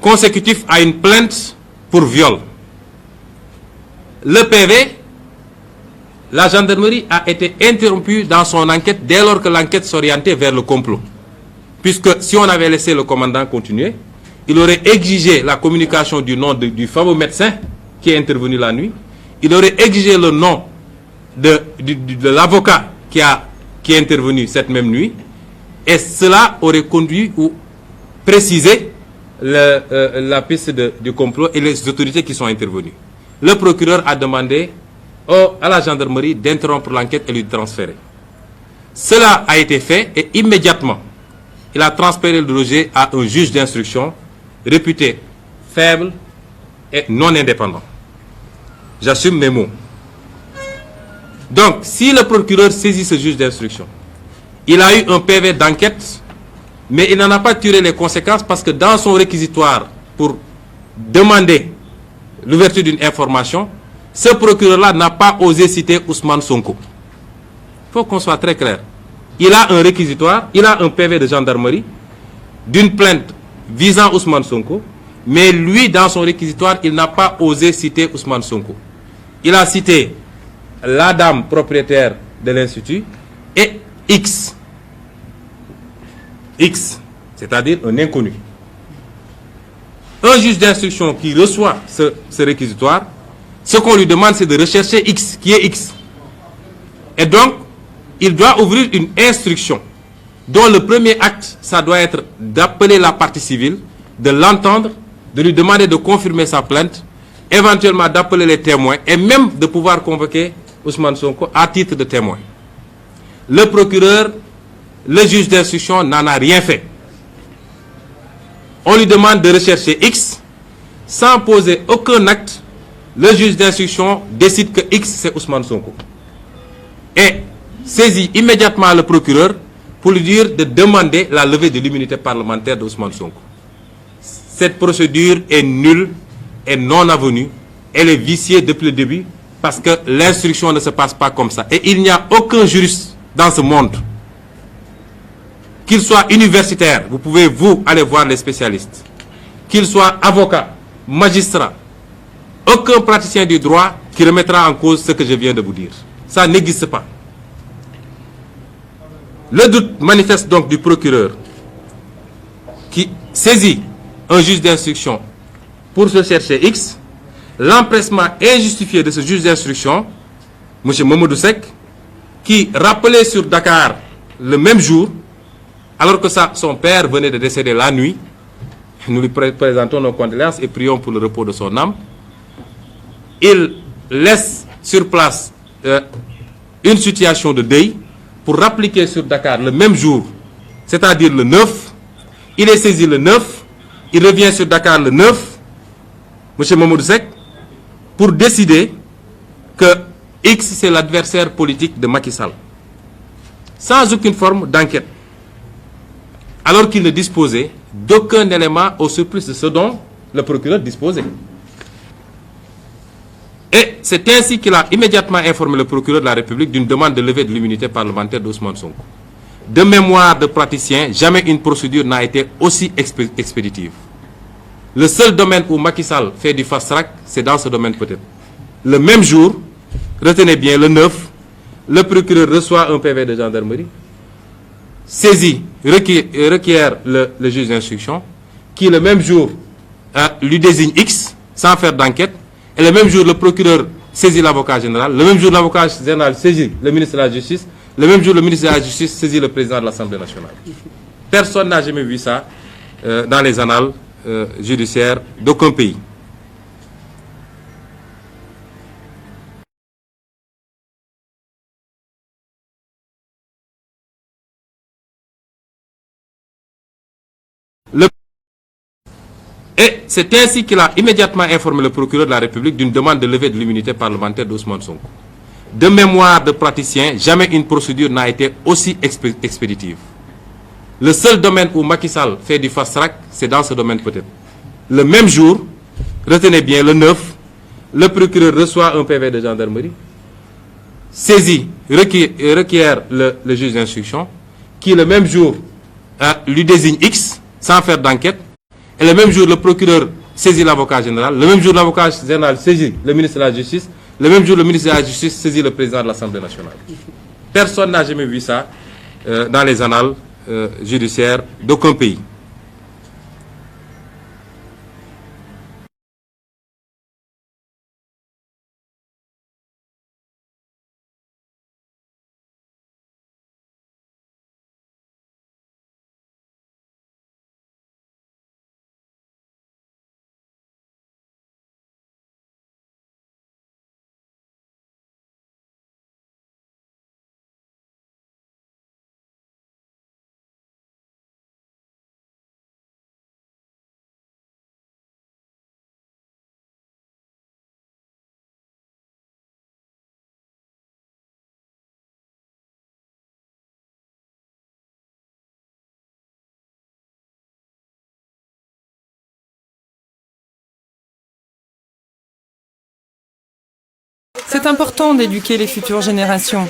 consécutif à une plainte pour viol. Le PV, la gendarmerie a été interrompue dans son enquête dès lors que l'enquête s'orientait vers le complot. Puisque si on avait laissé le commandant continuer, il aurait exigé la communication du nom du fameux médecin qui est intervenu la nuit. Il aurait exigé le nom de l'avocat qui est intervenu cette même nuit. Et cela aurait conduit ou précisé la piste du complot et les autorités qui sont intervenues. Le procureur a demandé à la gendarmerie d'interrompre l'enquête et lui transférer. Cela a été fait et immédiatement, il a transféré le dossier à un juge d'instruction réputé faible et non indépendant. J'assume mes mots. Donc, si le procureur saisit ce juge d'instruction, il a eu un PV d'enquête, mais il n'en a pas tiré les conséquences parce que dans son réquisitoire pour demander l'ouverture d'une information, ce procureur-là n'a pas osé citer Ousmane Sonko. Il faut qu'on soit très clair. Il a un réquisitoire, il a un PV de gendarmerie d'une plainte visant Ousmane Sonko, mais lui, dans son réquisitoire, il n'a pas osé citer Ousmane Sonko. Il a cité la dame propriétaire de l'Institut et X. X, c'est-à-dire un inconnu. Un juge d'instruction qui reçoit ce réquisitoire, ce qu'on lui demande, c'est de rechercher X, qui est X. Et donc, il doit ouvrir une instruction dont le premier acte, ça doit être d'appeler la partie civile, de l'entendre, de lui demander de confirmer sa plainte, éventuellement d'appeler les témoins et même de pouvoir convoquer Ousmane Sonko à titre de témoin. Le procureur, le juge d'instruction n'en a rien fait. On lui demande de rechercher X, sans poser aucun acte, le juge d'instruction décide que X c'est Ousmane Sonko. Et saisit immédiatement le procureur pour lui dire de demander la levée de l'immunité parlementaire d'Ousmane Sonko. Cette procédure est nulle et non avenue. Elle est viciée depuis le début parce que l'instruction ne se passe pas comme ça. Et il n'y a aucun juriste dans ce monde, qu'il soit universitaire, vous pouvez aller voir les spécialistes, qu'il soit avocat, magistrat, aucun praticien du droit qui remettra en cause ce que je viens de vous dire. Ça n'existe pas. Le doute manifeste donc du procureur qui saisit un juge d'instruction pour se chercher X, l'empressement injustifié de ce juge d'instruction, M. Mamadou Seck, qui rappelait sur Dakar le même jour, alors que son père venait de décéder la nuit. Nous lui présentons nos condoléances et prions pour le repos de son âme. Il laisse sur place une situation de deuil pour rappliquer sur Dakar le même jour, c'est-à-dire le 9. Il est saisi le 9, il revient sur Dakar le 9, M. Mamadou Seck, pour décider que X c'est l'adversaire politique de Macky Sall, sans aucune forme d'enquête, alors qu'il ne disposait d'aucun élément au surplus de ce dont le procureur disposait. Et c'est ainsi qu'il a immédiatement informé le procureur de la République d'une demande de levée de l'immunité parlementaire d'Ousmane Sonko. De mémoire de praticien, jamais une procédure n'a été aussi expéditive. Le seul domaine où Macky Sall fait du fast-track, c'est dans ce domaine peut-être. Le même jour, retenez bien, le 9, le procureur reçoit un PV de gendarmerie, saisit, requiert le juge d'instruction, qui le même jour lui désigne X, sans faire d'enquête, et le même jour le procureur saisit l'avocat général, le même jour l'avocat général saisit le ministre de la Justice, le même jour le ministre de la Justice saisit le président de l'Assemblée nationale. Personne n'a jamais vu ça dans les annales judiciaires d'aucun pays. Et c'est ainsi qu'il a immédiatement informé le procureur de la République d'une demande de levée de l'immunité parlementaire d'Ousmane Sonko. De mémoire de praticien, jamais une procédure n'a été aussi expéditive. Le seul domaine où Macky Sall fait du fast-track, c'est dans ce domaine peut-être. Le même jour, retenez bien, le 9, le procureur reçoit un PV de gendarmerie, saisit, requiert le juge d'instruction, qui le même jour lui désigne X, sans faire d'enquête, et Et le même jour, le procureur saisit l'avocat général. Le même jour, l'avocat général saisit le ministre de la Justice. Le même jour, le ministre de la Justice saisit le président de l'Assemblée nationale. Personne n'a jamais vu ça dans les annales judiciaires d'aucun pays. C'est important d'éduquer les futures générations.